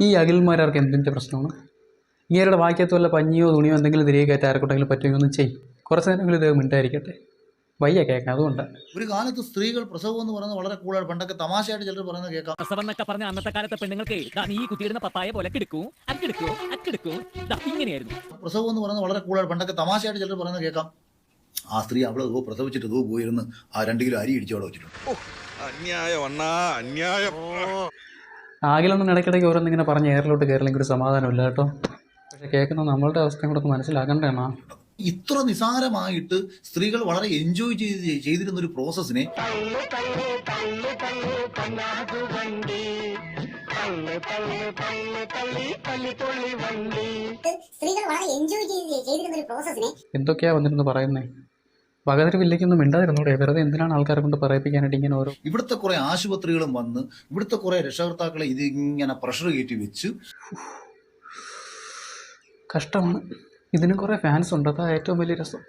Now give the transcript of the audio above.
ഈ അഖിൽമാർക്ക് എന്തിൻ്റെ പ്രശ്നമാണ്? ഇങ്ങേരുടെ വാക്യത്ത് വല്ല പഞ്ഞിയോ തുണിയോ എന്തെങ്കിലും തിരികെ കയറ്റി ആർക്കൊണ്ടെങ്കിലും പറ്റുമെങ്കിൽ ഒന്നും ചെയ്യും. കുറച്ച് നേരമെങ്കിലും ഇത് മിണ്ടായിരിക്കട്ടെ. വയ്യ കേൾക്കാം, അതുകൊണ്ടാണ്. ഒരു കാലത്ത് സ്ത്രീകൾ പ്രസവം എന്ന് പറയുന്നത് വളരെ കൂടുതൽ, പണ്ടൊക്കെ തമാശയായിട്ട് ചിലർ പറയുന്നത് കേൾക്കാം. പ്രസവം എന്നൊക്കെ പറഞ്ഞ അന്നത്തെ കാലത്തെ പെണ്ണുങ്ങൾക്ക് നീ കുത്തിയിടുന്ന പപ്പായ പോലെ കിടക്കൂ ഇങ്ങനെയായിരുന്നു. പ്രസവം എന്ന് പറയുന്നത് വളരെ കൂടുതൽ, പണ്ടൊക്കെ തമാശയായിട്ട് ചിലർ പറയുന്നത് കേൾക്കാം. ആ സ്ത്രീ അവള് പ്രസവിച്ചിട്ട് പോയിരുന്ന് ആ 2 കിലോ അരി ഇടിച്ചു അവിടെ വെച്ചിട്ടുണ്ട്. ആകിലൊന്നും ഇടയ്ക്കിടയ്ക്ക് ഓരോന്നിങ്ങനെ പറഞ്ഞ് എയറിലോട്ട് കയറില്ലെങ്കിൽ ഒരു സമാധാനമില്ല കേട്ടോ. പക്ഷെ കേൾക്കുന്ന നമ്മളുടെ അവസ്ഥയും കൂടെ ഒന്ന് മനസ്സിലാക്കണ്ടേണോ? ഇത്ര നിസാരമായിട്ട് സ്ത്രീകൾ വളരെ എൻജോയ് ചെയ്തിരുന്ന ഒരു പ്രോസസ്സിനെ എന്തൊക്കെയാ വന്നിരുന്നു പറയുന്നേ? പകതിരിവില്ലേക്കൊന്നും മിണ്ടാതിരുന്നൂടെ? വെറുതെ എന്തിനാണ് ആൾക്കാരെ കൊണ്ട് പറയിപ്പിക്കാനായിട്ട് ഇങ്ങനെ ഓരോ. ഇവിടുത്തെ കുറെ ആശുപത്രികളും വന്ന് ഇവിടുത്തെ കുറെ രക്ഷകർത്താക്കളെ ഇതിങ്ങനെ പ്രഷർ കയറ്റി വെച്ച് കഷ്ടമാണ്. ഇതിന് കുറേ ഫാൻസ് ഉണ്ട്, അതാ ഏറ്റവും വലിയ രസം.